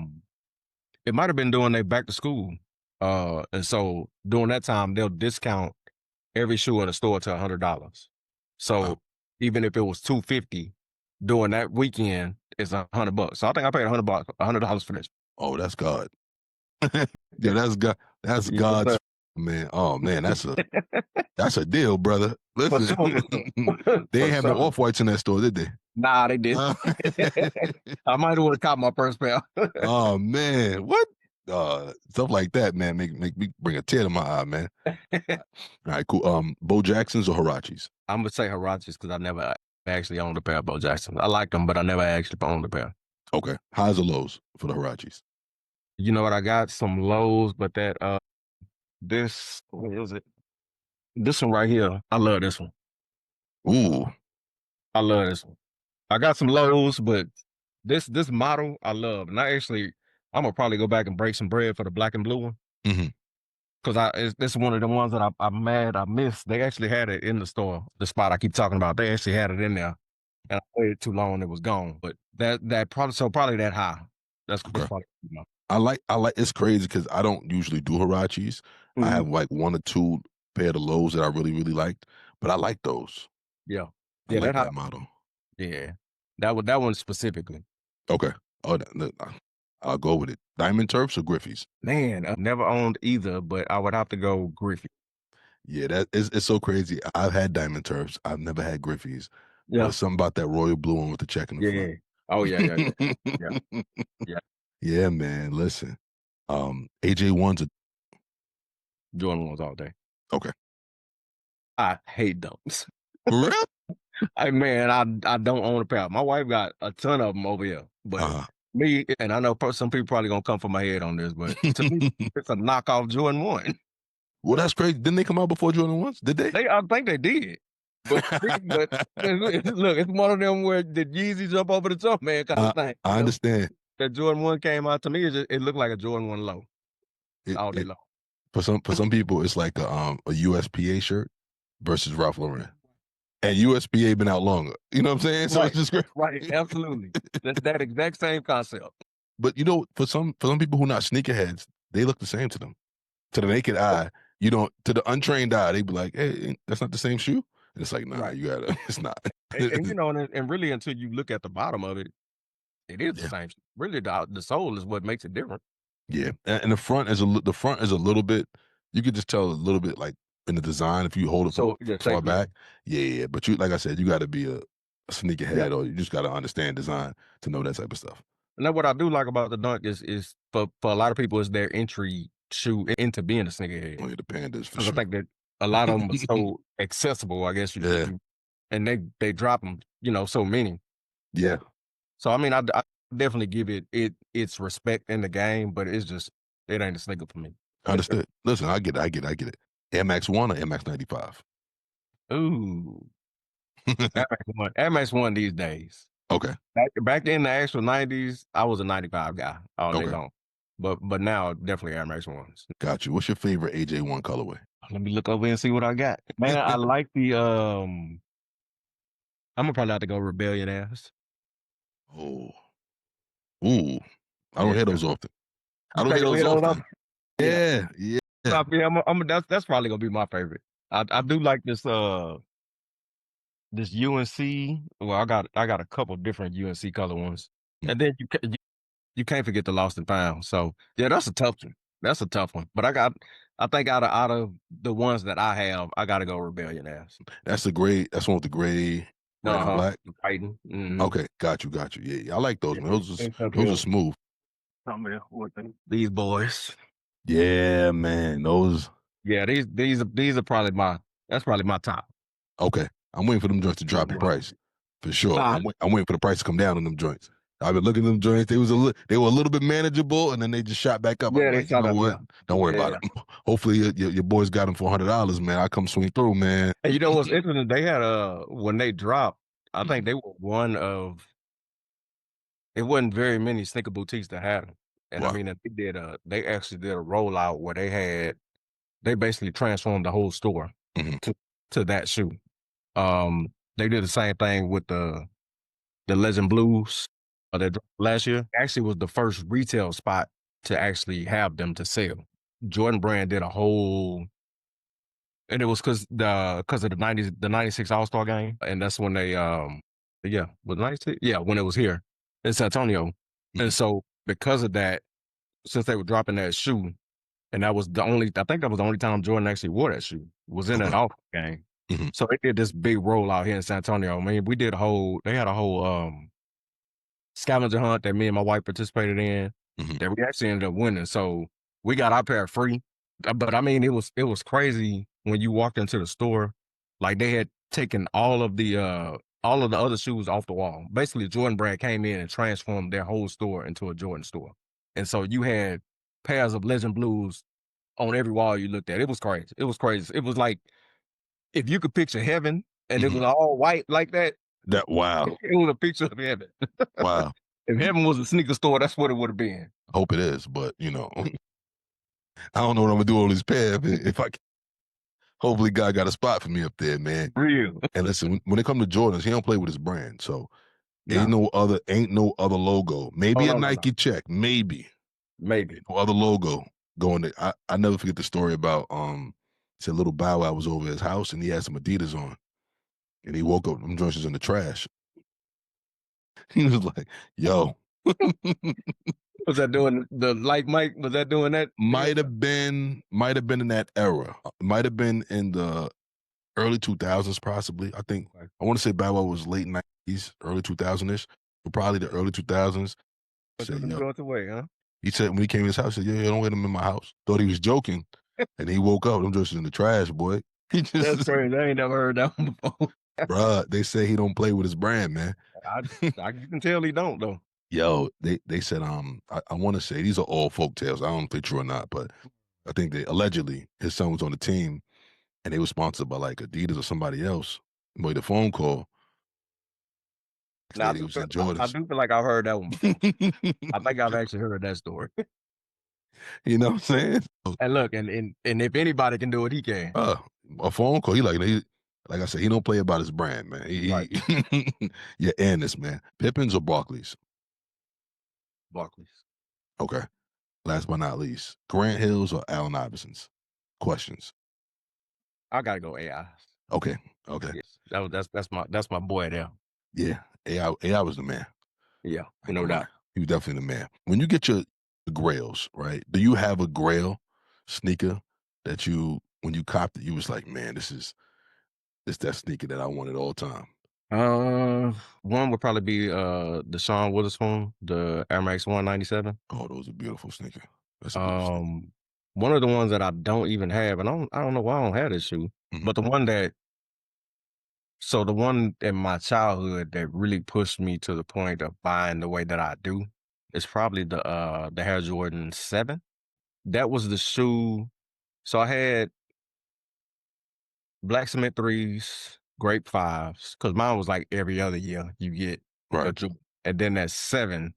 it might have been during their back to school. And so during that time they'll discount every shoe in the store to $100. So Wow. even if it was $250 during that weekend, it's $100. So I think I paid $100 for this. Oh, that's God. Yeah, that's God. That's Yes, God's sir. man. Oh man, that's a deal, brother. For Listen, sure. they For ain't have no sure. off whites in that store, did they? Nah, they didn't. Uh, I might have caught my first pair. oh man, what? Stuff like that, man, make me bring a tear to my eye, man. All right, cool. Bo Jacksons or Harachis? I'm gonna say Harachis because I never actually owned a pair of Bo Jacksons. I like them, but I never actually owned a pair. Okay, highs or lows for the Harachis? You know what? I got some lows, but that what is it? This one right here. I love this one. Ooh, I love this one. I got some lows, but this model I love, and I'm gonna probably go back and break some bread for the black and blue one. mm-hmm. Because this is one of the ones that I'm mad I missed. They actually had it in the store, the spot I keep talking about. They actually had it in there, and I waited too long and it was gone. But that probably that high. That's Okay. probably, I like. It's crazy because I don't usually do Harachis. I have like one or two pair of the lows that I really liked, but I like those. Yeah, I like that model. Yeah, that one specifically. Okay. Oh, I'll go with it. Diamond Turfs or Griffies? Man, I never owned either, but I would have to go Griffey. Yeah, it's so crazy. I've had Diamond Turfs. I've never had Griffies. Yeah. But something about that royal blue one with the check in the front. Oh yeah. Yeah. Yeah, man. Listen. AJ1s Jordan ones all day. Okay. I hate those. For real? I don't own a pair. My wife got a ton of them over here, but me, and I know some people probably gonna come for my head on this, but to me, it's a knockoff Jordan 1. Well, that's crazy. Didn't they come out before Jordan 1s? Did they? I think they did. But look, it's one of them where the Yeezy jump over the top, man, kind of thing. I understand. That Jordan 1 came out, to me, it looked like a Jordan 1 low. All day long. For some people, it's like a USPA shirt versus Ralph Lauren. And USPA been out longer. You know what I'm saying? So it's just great. Right, absolutely. That's that exact same concept. But you know, for some people who are not sneakerheads, they look the same to them. To the naked eye, to the untrained eye, they be like, "Hey, that's not the same shoe." And it's like, nah, you gotta. It's not. and really, until you look at the bottom of it, it is the same. Really, the sole is what makes it different. Yeah, and the front is a little bit. You could just tell a little bit like in the design if you hold it so far back. Yeah. But like I said, you got to be a sneakerhead, or you just got to understand design to know that type of stuff. And then what I do like about the Dunk is for a lot of people is their entry shoe into being a sneakerhead. Oh, yeah, the Pandas for sure. I think that a lot of them are so accessible, I guess. And they drop them, so many. Yeah. So I mean, I definitely give it its respect in the game, but it ain't a sneaker for me. Understood. Listen, I get it. Air Max 1 or Air Max 95? Ooh. Air Max 1 these days. Okay. Back in the actual 90s, I was a 95 guy all day long. But now definitely Air Max 1s. Got you. What's your favorite AJ1 colorway? Let me look over and see what I got. Man, I like the I'm gonna probably have to go Rebellion ass. Oh. Ooh. I don't hear those often. I don't hear those often. Yeah. That's probably gonna be my favorite. I do like this this UNC. Well, I got a couple different UNC color ones, and then you can't forget the Lost and Found. So yeah, that's a tough one. But I think out of the ones that I have, I gotta go Rebellion ass. That's one with the gray, red and black. Okay, got you. Yeah, I like those, man. Those are smooth. These boys. Yeah, man. Those. Yeah, these are probably my top. Okay, I'm waiting for them joints to drop in price for sure. I'm waiting for the price to come down on them joints. I've been looking at them joints. They were a little bit manageable, and then they just shot back up. Yeah, like, you know what? Don't worry about it. Hopefully, your boys got them for $100, man. I come swing through, man. And you know what's interesting? They had when they dropped, I think they were one of. It wasn't very many sneaker boutiques that had them, and I mean, they actually did a rollout where they had they basically transformed the whole store Mhm. to that shoe. They did the same thing with the Legend Blues that dropped last year. Actually was the first retail spot to actually have them to sell. Jordan Brand did a whole, and it was because of the 96 All-Star game. And that's when they yeah, was 96? Yeah, when it was here in San Antonio. And Mhm. so because of that, since they were dropping that shoe, and that was I think that was the only time Jordan actually wore that shoe, was in that Okay. All-Star game. Mhm. So they did this big rollout here in San Antonio. I mean, they had a whole scavenger hunt that me and my wife participated in Mhm. that we actually ended up winning. So we got our pair free. But I mean, it was crazy when you walked into the store, like they had taken all of the other shoes off the wall. Basically, Jordan Brand came in and transformed their whole store into a Jordan store. And so you had pairs of Legend Blues on every wall you looked at. It was crazy. It was crazy. It was like if you could picture heaven and it Mhm. was all white like that, Wow. it was a picture of heaven. Wow. If heaven was a sneaker store, that's what it would have been. I hope it is, but, I don't know what I'm gonna do on this pair if I hopefully God got a spot for me up there, man. Real. And listen, when it comes to Jordans, he don't play with his brand, so ain't No. no other logo. Oh, Maybe a no, no, no. Nike check, maybe. Maybe. No other logo going to I never forget the story about said little Bow Wow was over at his house and he had some Adidas on. And he woke up, them joints was in the trash. He was like, yo. Was that doing the like Mike? Was that doing that? Might have been in that era. Might have been in the early 2000s, possibly. I think Okay. I want to say Bow Wow was late 90s, early 2000s-ish, but probably the early 2000s. But Said, took them yo. joints away, huh? He said when he came to his house, he said, yeah, don't let him in my house. Thought he was joking. And he woke up, them joints was in the trash, boy. He That's just crazy. I ain't never heard that one before. bruh, they say he don't play with his brand, man. You can tell he don't though. Yo, they said, I want to say these are all folk tales. I don't know if they're true or not, but I think they allegedly his son was on the team and they were sponsored by like Adidas or somebody else. Made a phone call. Now Said he was in I Jordans. do feel like I've heard that one before. I think I've actually heard that story. You know what I'm saying? And look, and if anybody can do it, he can. A phone call. Like I said, he don't play about his brand, man. Right. You're in this, man. Pippins or Barclays? Barclays. Okay. Last but not least, Grant Hills or Allen Iverson's? Questions. I gotta go AI. Okay. Okay. Yes. That's my boy there. Yeah. AI was the man. Yeah, Ain't no gonna lie. doubt. He was definitely the man. When you get your grails, right? Do you have a grail sneaker that when you copped it, you was like, man, it's that sneaker that I wanted all time. One would probably be the Sean Witherspoon, the Air Max 197. Oh, those are beautiful sneaker. That's a beautiful sneaker. One of the ones that I don't even have, and I don't know why I don't have this shoe, Mhm. but the one in my childhood that really pushed me to the point of buying the way that I do is probably the Air Jordan 7. That was the shoe. So I had Black Cement 3s, Grape 5s, because mine was like every other year you get a Right. Jordan. And then that 7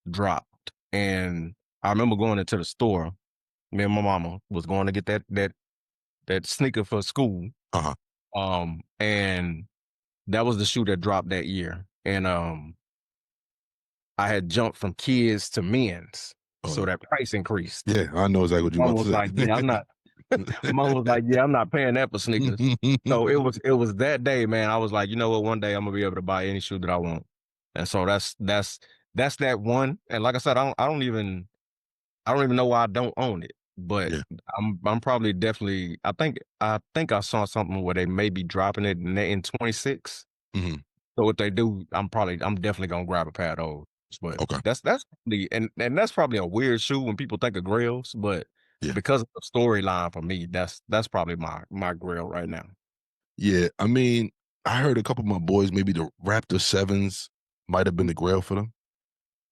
dropped. And I remember going into the store. Me and my mama was going to get that sneaker for school. Uh-huh. And that was the shoe that dropped that year. And I had jumped from kids to men's. Oh, So that price increased. yeah, I know exactly what you're Mom about was to say. like, yeah, I'm not. Mom was like, yeah, I'm not paying that for sneakers. So it was that day, man. I was like, you know what? One day I'm gonna be able to buy any shoe that I want. And so that's that one. And like I said, I don't even know why I don't own it. But Yeah. I'm probably definitely I think I saw something where they may be dropping it in 26. Mhm. So if they do, I'm definitely gonna grab a pair of those. But Okay. that's probably and that's probably a weird shoe when people think of grails, but Yeah. because of the storyline for me, that's probably my grail right now. Yeah. I mean, I heard a couple of my boys, maybe the Raptor 7s might have been the grail for them.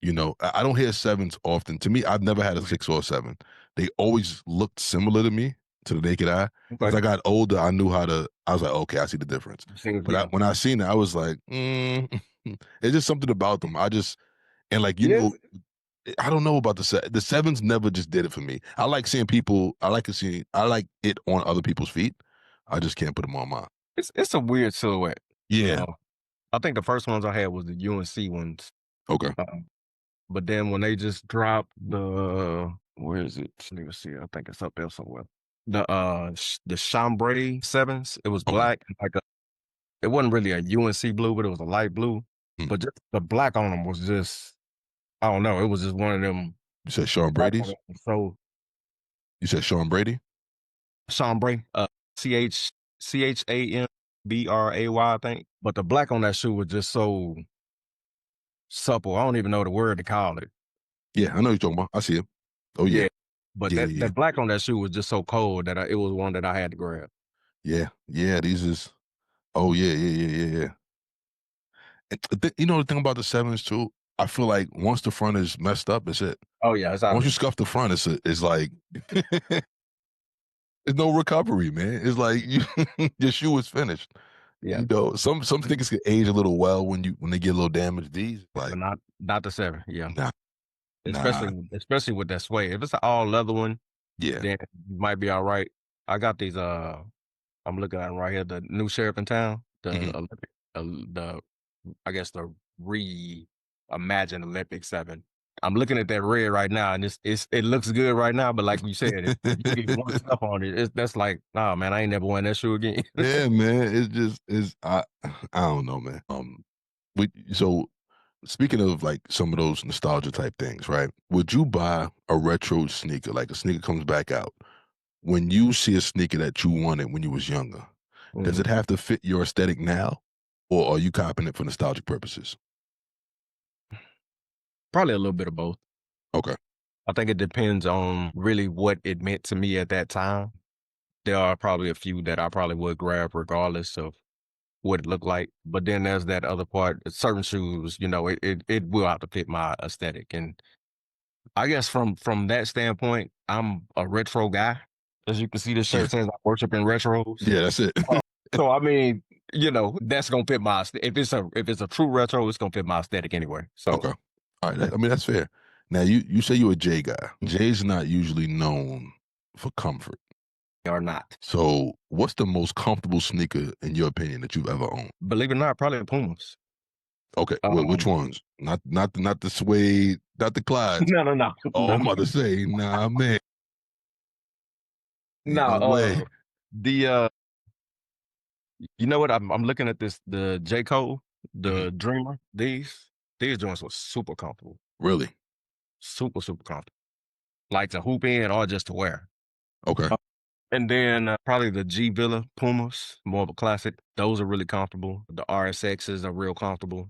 I don't hear 7s often. To me, I've never had a 6 or a 7. They always looked similar to me, to the naked eye. As I got older, I was like, okay, I see the difference. But when I seen it, I was like, it's just something about them. And like, Yes. I don't know about the sevens never just did it for me. I like seeing people. I like it on other people's feet. I just can't put them on mine. It's a weird silhouette. Yeah. I think the first ones I had was the UNC ones. Okay. But then when they just dropped where is it? Let me see. I think it's up there somewhere. The chambray sevens. It was Okay. black, it wasn't really a UNC blue, but it was a light blue. Hmm. But just the black on them was just, I don't know. It was just one of them. You said Sean Brady's? So You said Sean Brady? chambray, CHAMBRAY, I think. But the black on that shoe was just so supple. I don't even know the word to call it. Yeah, I know you're talking about. I see him. Oh yeah. But Yeah, that black on that shoe was just so cold that it was one that I had to grab. Yeah. These is. Oh yeah. And you know the thing about the sevens too. I feel like once the front is messed up, it's it. Oh yeah, it's out. Once you scuff the front, it's like there's no recovery, man. It's like your shoe is finished. Yeah. You know, some sneakers can age a little well when they get a little damaged. These like But not the 7. Yeah. nah. Especially with that suede. If it's an all leather one, Yeah. then you might be all right. I got these. I'm looking at them right here. The new sheriff in town. The Mhm. Olympic. The I guess the reimagined Olympic 7. I'm looking at that red right now, and it looks good right now. But like you said, if you get one stuff on it, that's like, nah, man, I ain't never wearing that shoe again. Yeah, man. It's just I don't know, man. So speaking of like some of those nostalgia type things, right? Would you buy a retro sneaker, like a sneaker comes back out, when you see a sneaker that you wanted when you was younger? Does it have to fit your aesthetic now, or are you copying it for nostalgic purposes? Probably a little bit of both. Okay. I think it depends on really what it meant to me at that time. There are probably a few that I probably would grab regardless of what it looked like. But then there's that other part, certain shoes, it will have to fit my aesthetic. And I guess from that standpoint, I'm a retro guy. As you can see, this shirt says I worship in retros. Yeah, that's it. So I mean, that's gonna fit my if it's a true retro, it's gonna fit my aesthetic anyway. So Okay. All right. I mean, that's fair. Now, you say you're a J guy. J's not usually known for comfort. or not. So, what's the most comfortable sneaker, in your opinion, that you've ever owned? Believe it or not, probably the Pumas. Okay. Which ones? Not the suede, not the Clydes. No. Oh, I'm about to say, nah, man. No way. The you know what? I'm looking at the J. Cole, the Dreamer. These joints were super comfortable. Really? Super, super comfortable. Like to hoop in or just to wear. Okay. And then probably the G Villa Pumas, more of a classic. Those are really comfortable. The RSXs are real comfortable.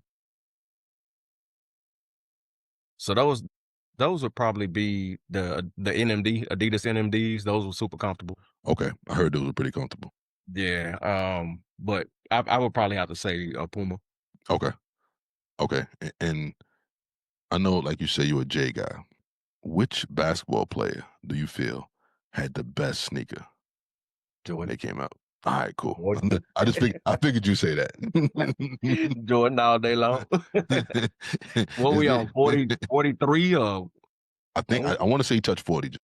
So those would probably be the NMD, Adidas NMDs. Those were super comfortable. Okay. I heard those were pretty comfortable. Yeah. But I would probably have to say a Puma. Okay. And I know, like you say, you're a J guy. Which basketball player do you feel had the best sneaker when they came out? All right, cool. I figured you say that. Jordan all day long. What we on 40, 43 or I think I want to say he touched 40.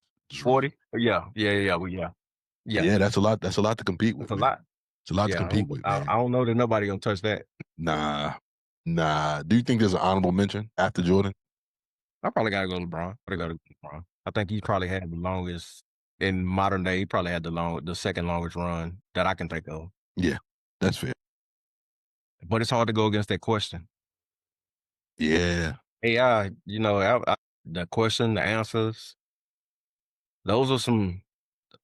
40? Yeah. Yeah, that's a lot. That's a lot to compete with. That's a lot. It's a lot to compete with, man. I don't know that nobody gonna touch that. Nah. Do you think there's an honorable mention after Jordan? I probably gotta go LeBron. I think he probably had the longest in modern day. He probably had the second longest run that I can think of. Yeah, that's fair. But it's hard to go against that question. Yeah. AI, the question, the answers, those are some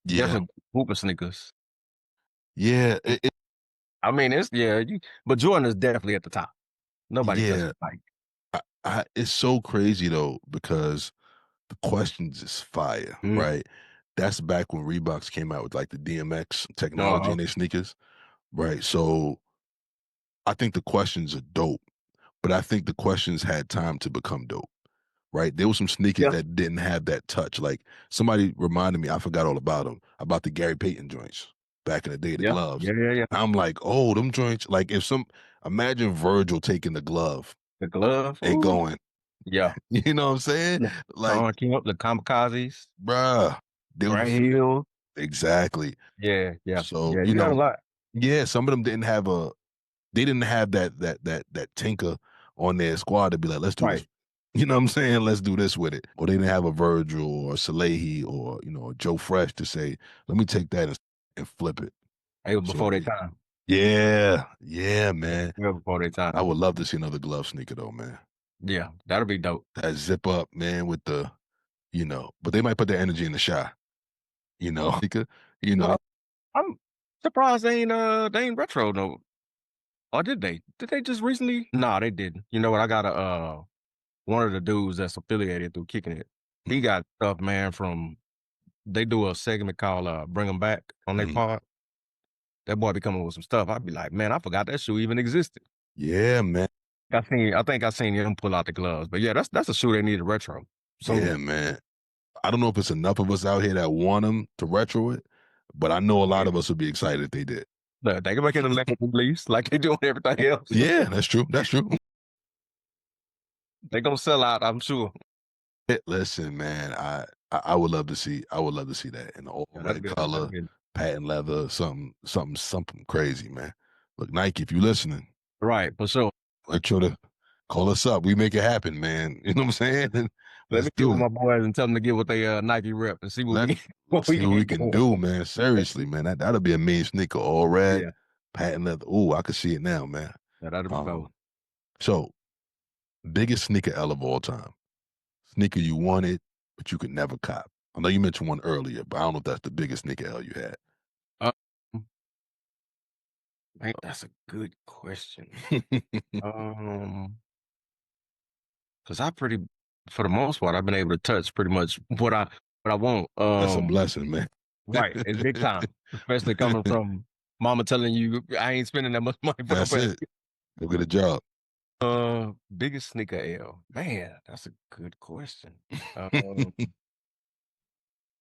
definitely hooper sneakers. Yeah. I mean, but Jordan is definitely at the top. Nobody touches like. It's so crazy though, because the questions is fire, right? That's back when Reeboks came out with like the DMX technology in their sneakers, right? So I think the questions are dope, but I think the questions had time to become dope, right? There were some sneakers that didn't have that touch. Like somebody reminded me, I forgot all about them, about the Gary Payton joints back in the day, the gloves. Yeah. I'm like, oh, them joints. Like imagine Virgil taking the glove The glove and going, Yeah. You know what I'm saying? Yeah. Like, The kamikazes, bruh, they right was heel. exactly. Yeah, yeah, So, yeah. You got a lot. yeah, some of them they didn't have that tinker on their squad to be like, let's do this. Right. You know what I'm saying? Let's do this with it. Or they didn't have a Virgil or Salehi or, a Joe Fresh to say, let me take that and flip it. It was So before their time. yeah, man. Yeah, before their I time. would love to see another glove sneaker though, man. Yeah, that'll be dope. That zip up, man, with but they might put their energy in the shot, because, you know, Well, I'm surprised they ain't retro no. Or did they? Did they just recently? Nah, they didn't. You know what? I got a one of the dudes that's affiliated through Kicking It. He mhm, got stuff, man, from they do a segment called Bring 'em Back on their mhm. pod. That boy be coming with some stuff. I'd be like, man, I forgot that shoe even existed. Yeah, man. I think I seen him pull out the gloves. But yeah, that's a shoe they need a retro Yeah, soon. man. I don't know if it's enough of us out here that want them to retro it, but I know a lot Yeah. of us would be excited if they did. Look, they can make an electric release like they do on everything else. Yeah, that's true. That's true. They gonna sell out, I'm sure. Listen, man, I would love to see that in the all Yeah, red that'll color, be patent leather, something crazy, man. Look, Nike, if you listening, right for sure. make sure to call us up. We make it happen, man. You know what I'm saying? Let Let's me get with do it. my boys and tell them to get with their Nike rep and see what Let we what Let's we see can what we get can going. do, man. Seriously, man. That'll be a mean sneaker, all red, Yeah, patent leather. Ooh, I can see it now, man. yeah, that'll be dope. So biggest sneaker L of all time. Sneaker you wanted, but you could never cop. I know you mentioned one earlier, but I don't know if that's the biggest sneaker L you had. Uh, man, that's a good question. Um, because for the most part, I've been able to touch pretty much what I want. That's a blessing, man. Right, it's big time, especially coming from mama telling you I ain't spending that much money for no That's pair. it. Go get a job. Biggest sneaker L. Man, that's a good question. Um,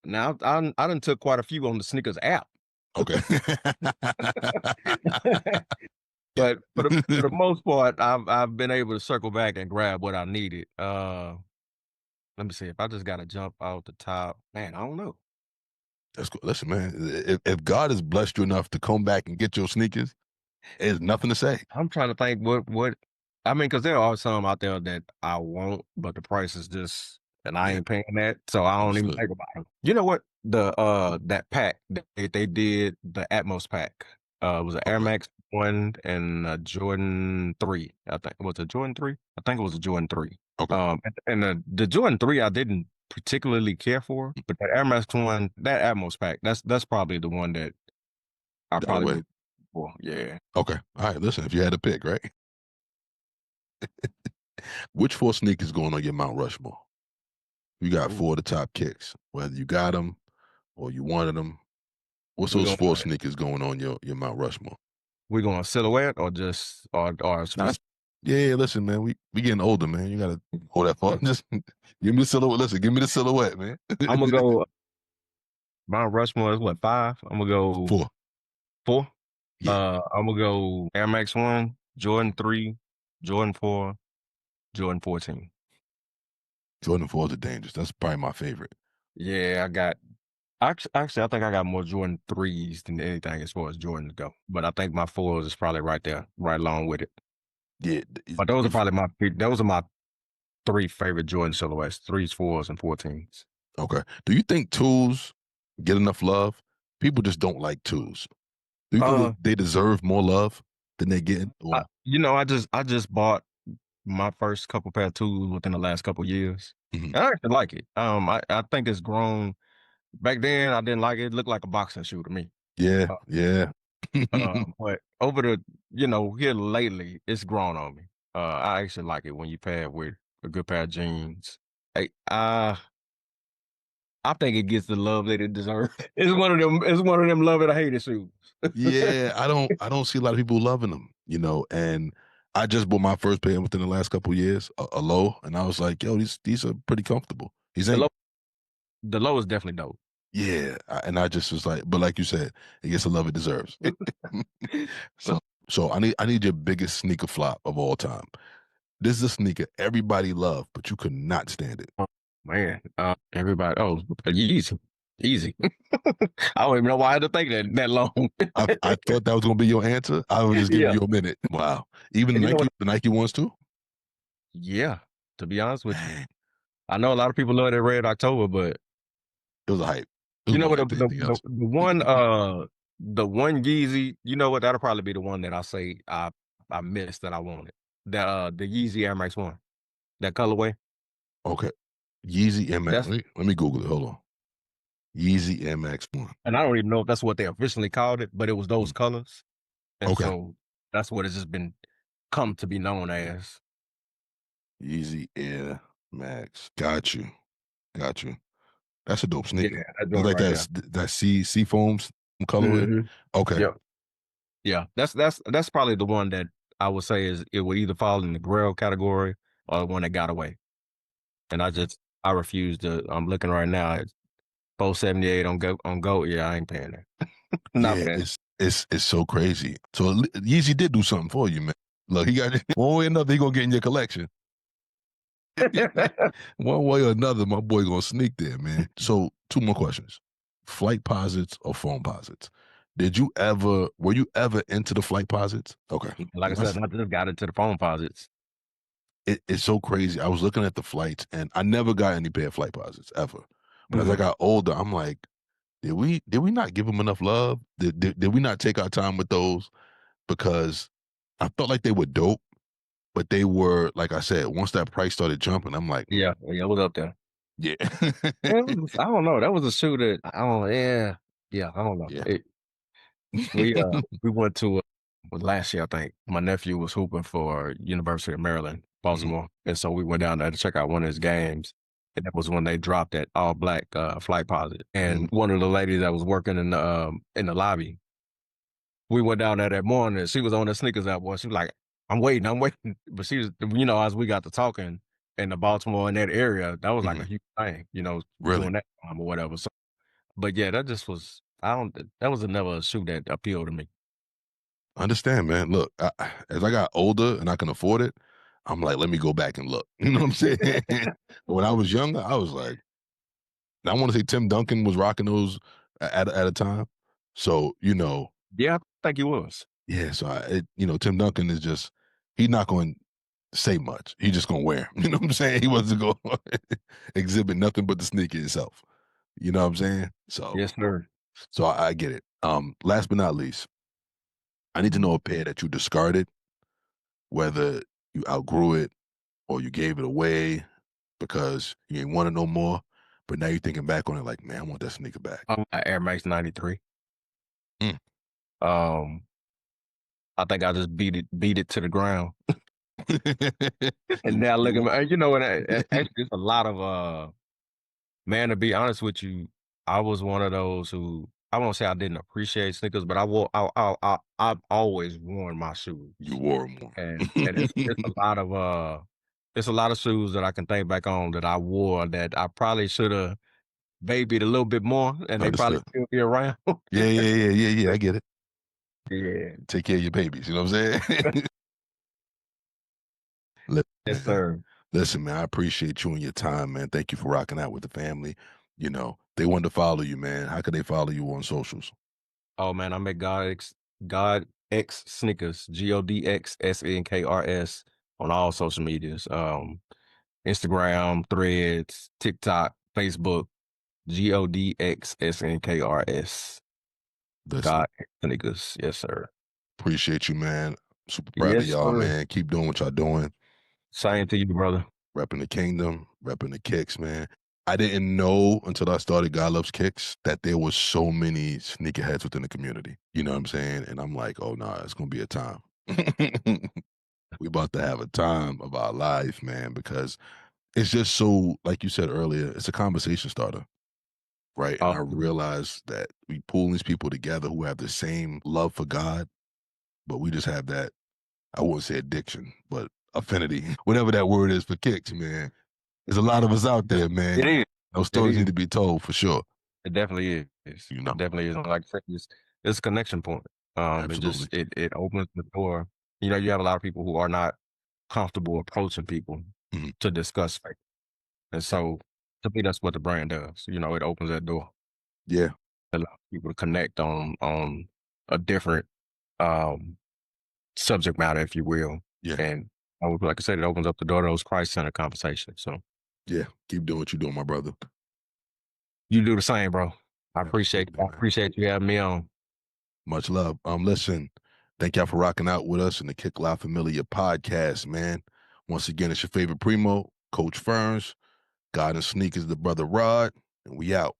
now I done took quite a few on the sneakers app. Okay. But for the most part, I've been able to circle back and grab what I needed. Let me see if I just got to jump out the top. Man, I don't know. That's cool. Listen, man. If God has blessed you enough to come back and get your sneakers, there's nothing to say. I'm trying to think what I mean, because there are some out there that I want, but the price is just, and I Yeah, ain't paying that, so I don't even understood. think about it. You know what? That pack they did the Atmos pack. It was an Air Okay. Max 1 and a Jordan 3. I think was it Jordan 3? I think it was a Jordan 3. Okay. And the Jordan 3 I didn't particularly care for, but the Air Max 1, that Atmos pack, that's probably the one that I Got probably away. would. Well, yeah. Okay. All right. Listen, if you had to pick, right? Which four sneakers going on your Mount Rushmore? You got Ooh, four of the top kicks, whether you got them or you wanted them. What's we those gonna four sneakers going on your Mount Rushmore? we going silhouette or just or Nah, specific? yeah, listen, man, we getting older, man. You gotta hold that thought. Just give me the silhouette. Listen, give me the silhouette, man. I'm gonna go. Mount Rushmore is what, 5? I'm gonna go Four. 4. Yeah. I'm gonna go Air Max 1, Jordan 3, Jordan 4, Jordan 14. Jordan 4s are dangerous. That's probably my favorite. Yeah, I got actually I think I got more Jordan 3s than anything as far as Jordans go. But I think my 4s is probably right there, right along with it. Yeah. But those are my 3 favorite Jordan silhouettes: 3s, 4s, and 14s. Okay. Do you think twos get enough love? People just don't like twos. Do you think Uh, they deserve more love than they get? Or I just bought my first couple pair of tools within the last couple years. Mhm. And I actually like it. I think it's grown. Back then, I didn't like it. It looked like a boxing shoe to me. Yeah, Uh, yeah. but over here lately, it's grown on me. I actually like it when you pair it with a good pair of jeans. Hey, I think it gets the love that it deserves. It's one of them. It's one of them love it or hate it shoes. Yeah, I don't see a lot of people loving them, and I just bought my first pair within the last couple of years, a low, and I was like, yo, these are pretty comfortable. These The ain't low, the low is definitely dope. Yeah, and I just was like, but like you said, it gets the love it deserves. But So so I need your biggest sneaker flop of all time. This is a sneaker everybody loved, but you could not stand it. Oh, man, everybody. Oh, easy, easy. I don't even know why I had to think that long. I thought that was gonna be your answer. I was just giving Yeah, you a minute. Wow. Even you know what? The Nike ones too? Yeah, to be honest with you, Dang. I know a lot of people love that Red October, but It was a hype. It was you know more what? hype than anything else. The one Yeezy. You know what? That'll probably be the one that I say I missed that I wanted. The Yeezy Air Max 1, that colorway. Okay. Yeezy MX. That's Let me Google it. Hold on. Yeezy MX1. and I don't even know if that's what they officially called it, but it was those Mm. colors, and Okay. so that's what it's just been come to be known as. Yeezy Air Max. Got you. Got you. That's a dope Yeah, sneaker. that It's joint like right there. that sea foams colorway. Hmm. Okay. Yep. Yeah, that's probably the one that I would say is it would either fall in the Grail category or the one that got away. And I refuse to. I'm looking right now at 478 on Go. Yeah, I ain't paying that. Not for Yeah, that. it's so crazy. So Yeezy did do something for you, man. Look, he got one way or another, he gonna get in your collection. One way or another, my boy gonna sneak there, man. So two more questions. Flight posits or foam posits? Were you ever into the flight posits? Okay. Like I said, I just got into the phone posits. It's so crazy. I was looking at the flights and I never got any pair of flight posits ever. But as I Mhm. got older, I'm like, did we not give them enough love? Did we not take our time with those? Because I felt like they were dope, but they were, like I said, once that price started jumping, I'm like, Yeah, it was up there. yeah. I don't know. That was a shoe that I don't. Yeah, I don't know. Yeah. We went to last year. I think my nephew was hooping for University of Maryland, Mhm, Baltimore, and so we went down there to check out one of his games. And that was when they dropped that all black flight posit. mhm. And one of the ladies that was working in the lobby, we went down there that morning. And she was on the sneakers out, boy. She was like, I'm waiting." But she was, as we got to talking in the Baltimore in that area, that was like a Mhm. huge thing, Really? during that time or whatever. So, but yeah, that just was. I don't. That was never a shoe that appealed to me. Understand, man. Look, as I got older and I can afford it, I'm like, let me go back and look. You know what I'm saying? But when I was younger, I was like, I want to say Tim Duncan was rocking those at a time. So, Yeah, I think he was. yeah, so Tim Duncan is just he's not going to say much. He's just going to wear 'em. You know what I'm saying? He wasn't going to exhibit nothing but the sneaker itself. You know what I'm saying? Yes, sir. So I get it. Last but not least, I need to know a pair that you discarded, whether you outgrew it or you gave it away because you didn't want it no more. But now you're thinking back on it like, man, I want that sneaker back. Air Max 93. Mm. Um, I think I just beat it to the ground. And you, now look at you, me. Actually, it's a lot of man. To be honest with you, I was one of those who I won't say I didn't appreciate sneakers, but I've always worn my shoes, you wore them and it's more. a lot of it's a lot of shoes that I can think back on that I wore that I probably should have babied a little bit more, and they probably Understood. still be around. Yeah. I get it. Yeah. Take care of your babies. You know what I'm saying? Listen, Yes, man. sir. Listen, man. I appreciate you and your time, man. Thank you for rocking out with the family. They want to follow you, man. How can they follow you on socials? Oh man, I'm at God X Sneakers, GOD X SNKRS on all social medias. Instagram, Threads, TikTok, Facebook, GOD X SNKRS. Listen, God X Sneakers. Yes, sir. appreciate you, man. Super proud of Yes, y'all, sir. man. Keep doing what y'all doing. Same to you, brother. Repping the kingdom, repping the kicks, man. I didn't know until I started God Loves Kicks that there was so many sneakerheads within the community. You know what I'm saying? And I'm like, oh nah, it's gonna be a time. We about to have a time of our life, man, because it's just so, like you said earlier, it's a conversation starter, right? And Oh, I realized that we pull these people together who have the same love for God, but we just have that, I wouldn't say addiction, but affinity, whatever that word is for kicks, man. There's a lot of us out there, it man. is. Those It stories need is. to be told for sure. It definitely is. You It know, definitely is. And like I said, it's a connection point. It absolutely. just it opens the door. You have a lot of people who are not comfortable approaching people Mhm. to discuss faith. And Yep. so to me, that's what the brand does. You know, it opens that door, Yeah. allows people to connect on a different um subject matter, if you will. Yeah. And like I said, it opens up the door to those Christ-centered conversations. So Yeah. Keep doing what you're doing, my brother. you do the same, bro. Absolutely, I man. appreciate you having me on. Much love. Listen, thank y'all for rocking out with us in the Kick La Familia podcast, man. Once again, it's your favorite Primo, Coach Fernz, God and Sneakers, the brother Rod, and we out.